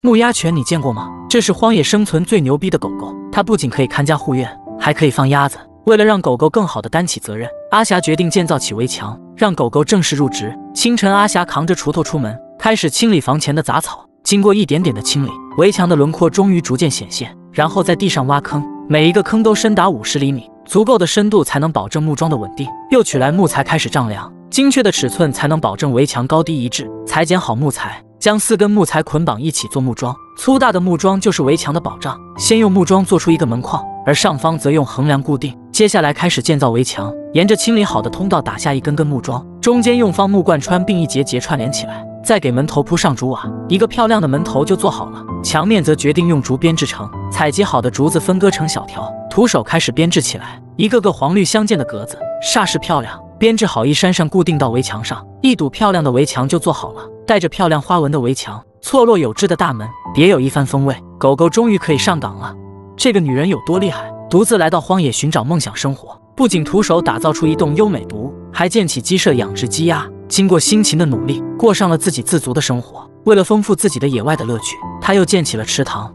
木鸦犬你见过吗？这是荒野生存最牛逼的狗狗，它不仅可以看家护院，还可以放鸭子。为了让狗狗更好地担起责任，阿霞决定建造起围墙，让狗狗正式入职。清晨，阿霞扛着锄头出门，开始清理房前的杂草。经过一点点的清理，围墙的轮廓终于逐渐显现。然后在地上挖坑，每一个坑都深达50厘米，足够的深度才能保证木桩的稳定。又取来木材开始丈量，精确的尺寸才能保证围墙高低一致。裁剪好木材，将4根木材捆绑一起做木桩。粗大的木桩就是围墙的保障。先用木桩做出一个门框，而上方则用横梁固定。接下来开始建造围墙，沿着清理好的通道打下一根根木桩，中间用方木贯穿，并一节节串联起来。再给门头铺上竹瓦，一个漂亮的门头就做好了。墙面则决定用竹编制成，采集好的竹子分割成小条，徒手开始编制起来。一个个黄绿相间的格子，煞是漂亮。编制好一扇扇固定到围墙上，一堵漂亮的围墙就做好了。带着漂亮花纹的围墙，错落有致的大门，别有一番风味。狗狗终于可以上岗了。这个女人有多厉害？独自来到荒野寻找梦想生活，不仅徒手打造出一栋优美独屋，还建起鸡舍养殖鸡鸭。经过辛勤的努力，过上了自给自足的生活。为了丰富自己的野外的乐趣，他又建起了池塘。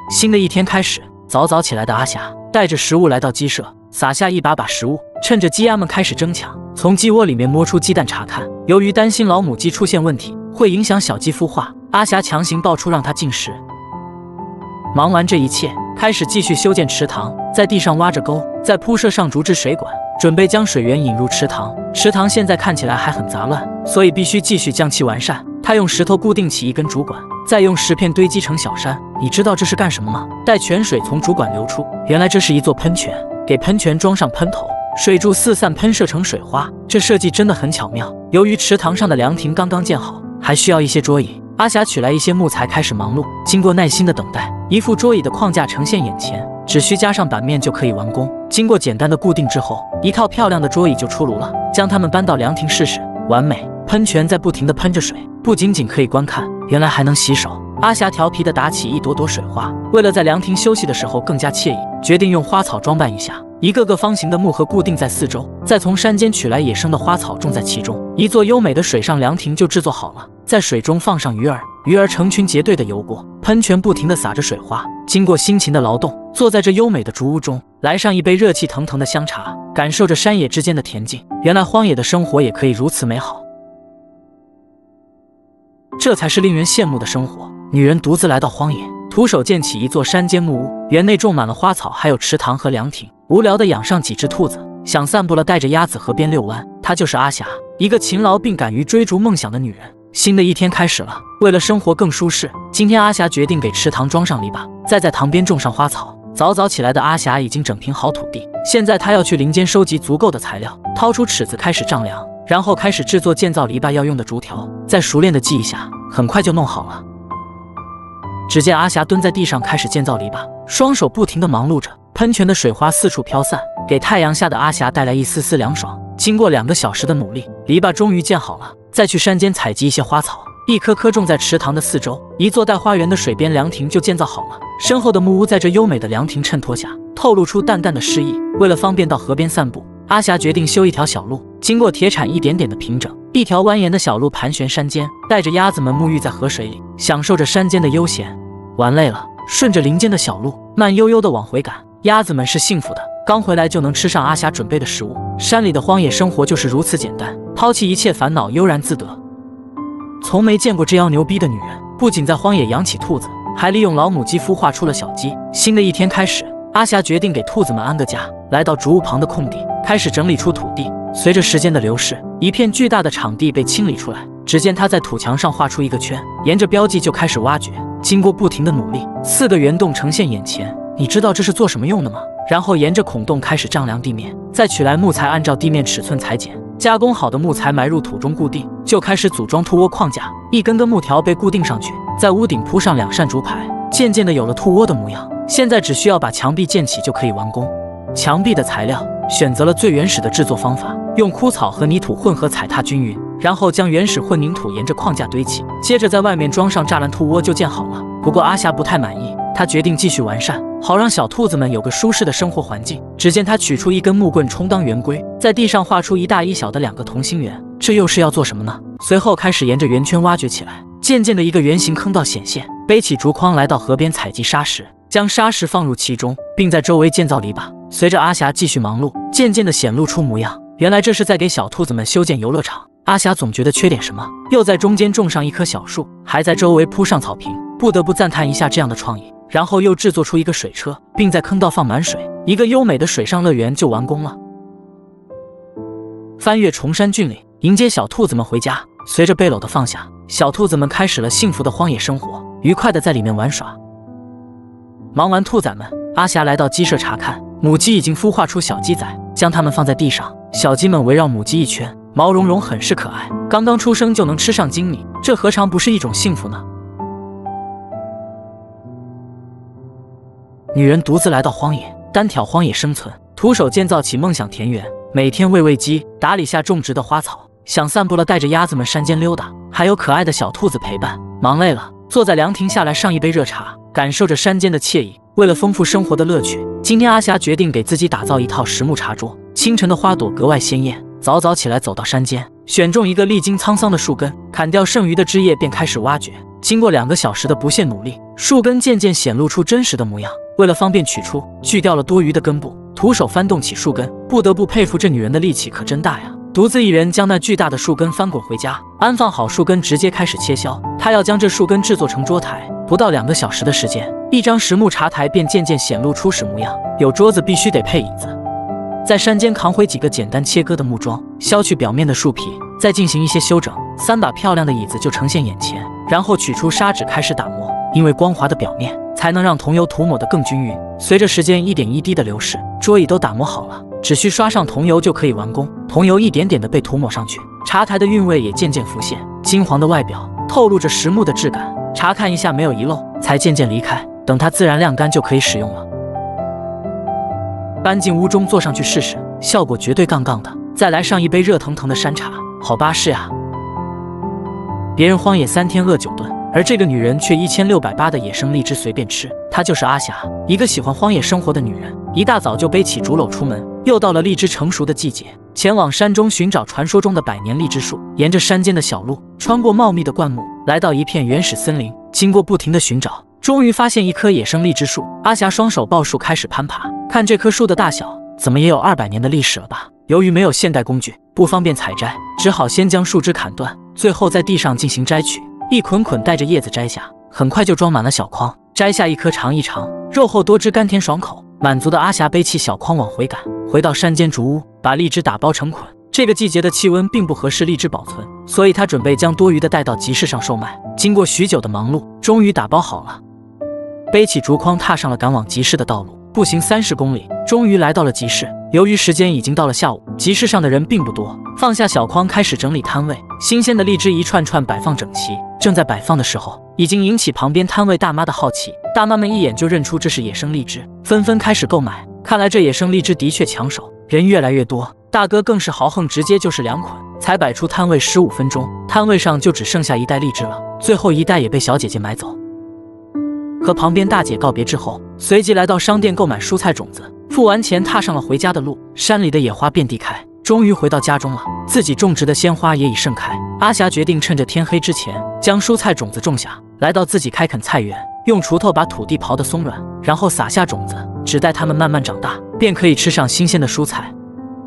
新的一天开始，早早起来的阿霞带着食物来到鸡舍，撒下一把食物，趁着鸡鸭们开始争抢，从鸡窝里面摸出鸡蛋查看。由于担心老母鸡出现问题，会影响小鸡孵化，阿霞强行抱出让它进食。忙完这一切，开始继续修建池塘，在地上挖着沟，再铺设上竹制水管，准备将水源引入池塘。池塘现在看起来还很杂乱，所以必须继续将其完善。他用石头固定起一根主管，再用石片堆积成小山。你知道这是干什么吗？待泉水从主管流出，原来这是一座喷泉，给喷泉装上喷头，水柱四散喷射成水花。这设计真的很巧妙。由于池塘上的凉亭刚刚建好，还需要一些桌椅。阿霞取来一些木材，开始忙碌。经过耐心的等待，一副桌椅的框架呈现眼前，只需加上板面就可以完工。经过简单的固定之后，一套漂亮的桌椅就出炉了。将它们搬到凉亭试试，完美。喷泉在不停地喷着水，不仅仅可以观看，原来还能洗手。阿霞调皮地打起一朵朵水花，为了在凉亭休息的时候更加惬意，决定用花草装扮一下。一个个方形的木盒固定在四周，再从山间取来野生的花草种在其中，一座优美的水上凉亭就制作好了。在水中放上鱼儿，鱼儿成群结队地游过，喷泉不停地洒着水花。经过辛勤的劳动，坐在这优美的竹屋中，来上一杯热气腾腾的香茶，感受着山野之间的恬静。原来荒野的生活也可以如此美好，这才是令人羡慕的生活。女人独自来到荒野，徒手建起一座山间木屋，园内种满了花草，还有池塘和凉亭。无聊地养上几只兔子，想散步了，带着鸭子河边遛弯。她就是阿霞，一个勤劳并敢于追逐梦想的女人。新的一天开始了，为了生活更舒适，今天阿霞决定给池塘装上篱笆，再在塘边种上花草。早早起来的阿霞已经整平好土地，现在她要去林间收集足够的材料，掏出尺子开始丈量，然后开始制作建造篱笆要用的竹条，再熟练的系一下，很快就弄好了。只见阿霞蹲在地上开始建造篱笆，双手不停地忙碌着，喷泉的水花四处飘散，给太阳下的阿霞带来一丝丝凉爽。经过2个小时的努力，篱笆终于建好了。再去山间采集一些花草，一棵棵种在池塘的四周，一座带花园的水边凉亭就建造好了。身后的木屋在这优美的凉亭衬托下，透露出淡淡的诗意。为了方便到河边散步，阿霞决定修一条小路，经过铁铲一点点的平整，一条蜿蜒的小路盘旋山间，带着鸭子们沐浴在河水里，享受着山间的悠闲。玩累了，顺着林间的小路慢悠悠地往回赶，鸭子们是幸福的，刚回来就能吃上阿霞准备的食物。山里的荒野生活就是如此简单，抛弃一切烦恼，悠然自得。从没见过这样牛逼的女人，不仅在荒野养起兔子，还利用老母鸡孵化出了小鸡。新的一天开始，阿霞决定给兔子们安个家，来到竹屋旁的空地，开始整理出土地。随着时间的流逝，一片巨大的场地被清理出来。只见她在土墙上画出一个圈，沿着标记就开始挖掘。经过不停的努力，4个圆洞呈现眼前。你知道这是做什么用的吗？然后沿着孔洞开始丈量地面，再取来木材，按照地面尺寸裁剪，加工好的木材埋入土中固定，就开始组装兔窝框架。一根根木条被固定上去，在屋顶铺上2扇竹排，渐渐的有了兔窝的模样。现在只需要把墙壁建起就可以完工。墙壁的材料选择了最原始的制作方法，用枯草和泥土混合踩踏均匀，然后将原始混凝土沿着框架堆起，接着在外面装上栅栏，兔窝就建好了。不过阿霞不太满意，她决定继续完善，好让小兔子们有个舒适的生活环境。只见她取出一根木棍充当圆规，在地上画出一大一小的2个同心圆，这又是要做什么呢？随后开始沿着圆圈挖掘起来，渐渐的一个圆形坑道显现，背起竹筐来到河边采集沙石，将沙石放入其中，并在周围建造篱笆。随着阿霞继续忙碌，渐渐地显露出模样。原来这是在给小兔子们修建游乐场。阿霞总觉得缺点什么，又在中间种上一棵小树，还在周围铺上草坪，不得不赞叹一下这样的创意。然后又制作出一个水车，并在坑道放满水，一个优美的水上乐园就完工了。翻越崇山峻岭，迎接小兔子们回家。随着背篓的放下，小兔子们开始了幸福的荒野生活，愉快地在里面玩耍。忙完兔崽们，阿霞来到鸡舍查看，母鸡已经孵化出小鸡仔，将它们放在地上，小鸡们围绕母鸡一圈，毛茸茸，很是可爱。刚刚出生就能吃上精米，这何尝不是一种幸福呢？女人独自来到荒野，单挑荒野生存，徒手建造起梦想田园，每天喂鸡，打理下种植的花草。想散步了，带着鸭子们山间溜达，还有可爱的小兔子陪伴。忙累了，坐在凉亭下来上一杯热茶，感受着山间的惬意。为了丰富生活的乐趣，今天阿霞决定给自己打造一套实木茶桌。清晨的花朵格外鲜艳，早早起来走到山间，选中一个历经沧桑的树根，砍掉剩余的枝叶，便开始挖掘。经过2个小时的不懈努力，树根渐渐显露出真实的模样。为了方便取出，锯掉了多余的根部，徒手翻动起树根。不得不佩服这女人的力气可真大呀！独自一人将那巨大的树根翻滚回家，安放好树根，直接开始切削。她要将这树根制作成桌台。不到2个小时的时间，一张实木茶台便渐渐显露初始模样。有桌子必须得配椅子。在山间扛回几个简单切割的木桩，削去表面的树皮，再进行一些修整，3把漂亮的椅子就呈现眼前。然后取出砂纸开始打磨，因为光滑的表面才能让桐油涂抹得更均匀。随着时间一点一滴的流逝，桌椅都打磨好了，只需刷上桐油就可以完工。桐油一点点的被涂抹上去，茶台的韵味也渐渐浮现。金黄的外表透露着实木的质感，查看一下没有遗漏，才渐渐离开。等它自然晾干就可以使用了。搬进屋中坐上去试试，效果绝对杠杠的。再来上一杯热腾腾的山茶，好巴适呀！别人荒野3天饿9顿，而这个女人却1608的野生荔枝随便吃。她就是阿霞，一个喜欢荒野生活的女人。一大早就背起竹篓出门，又到了荔枝成熟的季节，前往山中寻找传说中的100年荔枝树。沿着山间的小路，穿过茂密的灌木，来到一片原始森林。经过不停的寻找，终于发现一棵野生荔枝树。阿霞双手抱树开始攀爬，看这棵树的大小，怎么也有200年的历史了吧？由于没有现代工具，不方便采摘，只好先将树枝砍断，最后在地上进行摘取，一捆捆带着叶子摘下，很快就装满了小筐。摘下一颗尝一尝，肉厚多汁，甘甜爽口。满足的阿霞背起小筐往回赶，回到山间竹屋，把荔枝打包成捆。这个季节的气温并不合适荔枝保存，所以他准备将多余的带到集市上售卖。经过许久的忙碌，终于打包好了。背起竹筐，踏上了赶往集市的道路，步行30公里，终于来到了集市。由于时间已经到了下午，集市上的人并不多。放下小筐，开始整理摊位。新鲜的荔枝一串串摆放整齐，正在摆放的时候，已经引起旁边摊位大妈的好奇。大妈们一眼就认出这是野生荔枝，纷纷开始购买。看来这野生荔枝的确抢手，人越来越多。大哥更是豪横，直接就是2捆。才摆出摊位15分钟，摊位上就只剩下1袋荔枝了，最后1袋也被小姐姐买走。和旁边大姐告别之后，随即来到商店购买蔬菜种子。付完钱，踏上了回家的路。山里的野花遍地开，终于回到家中了。自己种植的鲜花也已盛开。阿霞决定趁着天黑之前将蔬菜种子种下。来到自己开垦菜园，用锄头把土地刨得松软，然后撒下种子，只待它们慢慢长大，便可以吃上新鲜的蔬菜。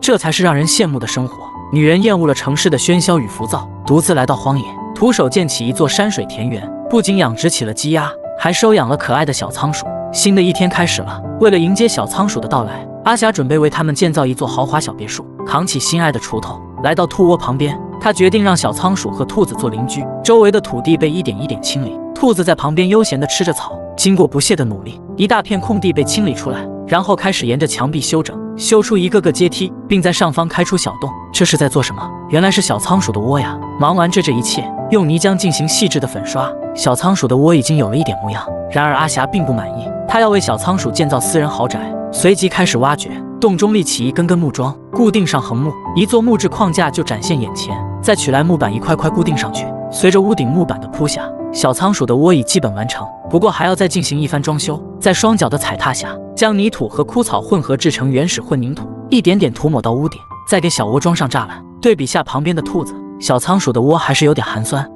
这才是让人羡慕的生活。女人厌恶了城市的喧嚣与浮躁，独自来到荒野，徒手建起一座山水田园，不仅养殖起了鸡鸭，还收养了可爱的小仓鼠。新的一天开始了，为了迎接小仓鼠的到来，阿霞准备为它们建造一座豪华小别墅。扛起心爱的锄头，来到兔窝旁边，她决定让小仓鼠和兔子做邻居。周围的土地被一点一点清理，兔子在旁边悠闲地吃着草。经过不懈的努力，一大片空地被清理出来，然后开始沿着墙壁修整，修出一个个阶梯，并在上方开出小洞。这是在做什么？原来是小仓鼠的窝呀！忙完这一切，用泥浆进行细致的粉刷，小仓鼠的窝已经有了一点模样。然而阿霞并不满意，她要为小仓鼠建造私人豪宅，随即开始挖掘。洞中立起一根根木桩，固定上横木，一座木质框架就展现眼前。再取来木板一块块固定上去。随着屋顶木板的铺下，小仓鼠的窝已基本完成，不过还要再进行一番装修。在双脚的踩踏下，将泥土和枯草混合制成原始混凝土，一点点涂抹到屋顶，再给小窝装上栅栏。对比下旁边的兔子，小仓鼠的窝还是有点寒酸。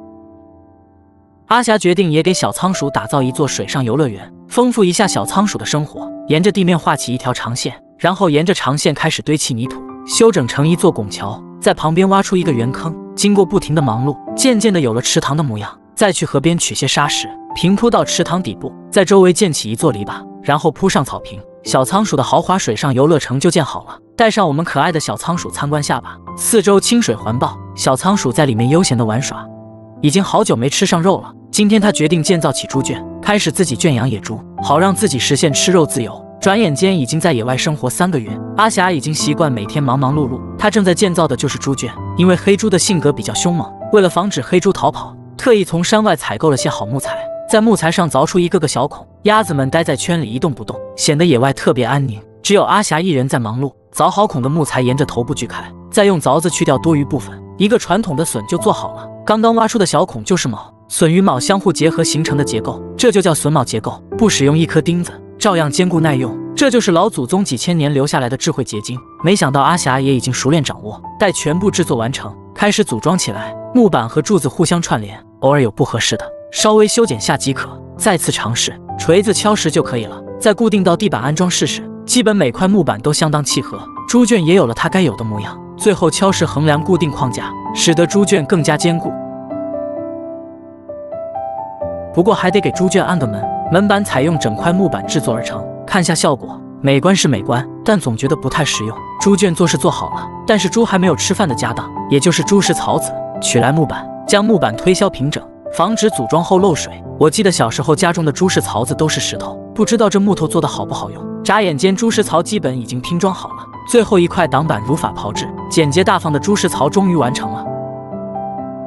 阿霞决定也给小仓鼠打造一座水上游乐园，丰富一下小仓鼠的生活。沿着地面画起一条长线，然后沿着长线开始堆砌泥土，修整成一座拱桥，在旁边挖出一个圆坑。经过不停的忙碌，渐渐的有了池塘的模样。再去河边取些沙石，平铺到池塘底部，在周围建起一座篱笆，然后铺上草坪。小仓鼠的豪华水上游乐城就建好了。带上我们可爱的小仓鼠参观下吧。四周清水环抱，小仓鼠在里面悠闲的玩耍。已经好久没吃上肉了，今天他决定建造起猪圈，开始自己圈养野猪，好让自己实现吃肉自由。转眼间已经在野外生活3个月，阿霞已经习惯每天忙忙碌碌。她正在建造的就是猪圈，因为黑猪的性格比较凶猛，为了防止黑猪逃跑，特意从山外采购了些好木材，在木材上凿出一个个小孔，鸭子们待在圈里一动不动，显得野外特别安宁。只有阿霞一人在忙碌，凿好孔的木材沿着头部锯开，再用凿子去掉多余部分，一个传统的榫就做好了。刚刚挖出的小孔就是卯，榫与卯相互结合形成的结构，这就叫榫卯结构。不使用一颗钉子，照样坚固耐用，这就是老祖宗几千年留下来的智慧结晶。没想到阿霞也已经熟练掌握，待全部制作完成，开始组装起来。木板和柱子互相串联，偶尔有不合适的，稍微修剪下即可。再次尝试，锤子敲实就可以了，再固定到地板安装试试。基本每块木板都相当契合，猪圈也有了它该有的模样。最后敲实横梁固定框架，使得猪圈更加坚固。不过还得给猪圈安个门，门板采用整块木板制作而成，看下效果，美观是美观，但总觉得不太实用。猪圈做事做好了，但是猪还没有吃饭的家当，也就是猪食草籽。取来木板，将木板推销平整，防止组装后漏水。我记得小时候家中的猪食槽子都是石头，不知道这木头做的好不好用。眨眼间猪食槽基本已经拼装好了，最后一块挡板如法炮制，简洁大方的猪食槽终于完成了。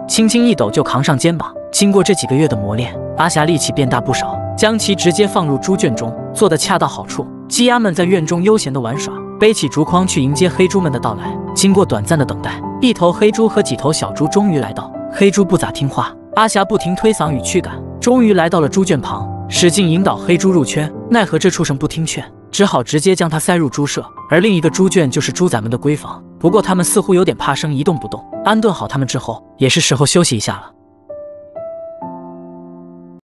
轻轻一抖就扛上肩膀。经过这几个月的磨练，阿霞力气变大不少，将其直接放入猪圈中，做得恰到好处。鸡鸭们在院中悠闲地玩耍，背起竹筐去迎接黑猪们的到来。经过短暂的等待，一头黑猪和几头小猪终于来到。黑猪不咋听话，阿霞不停推搡与驱赶，终于来到了猪圈旁，使劲引导黑猪入圈。奈何这畜生不听劝，只好直接将它塞入猪舍。而另一个猪圈就是猪仔们的闺房，不过他们似乎有点怕生，一动不动。安顿好他们之后，也是时候休息一下了。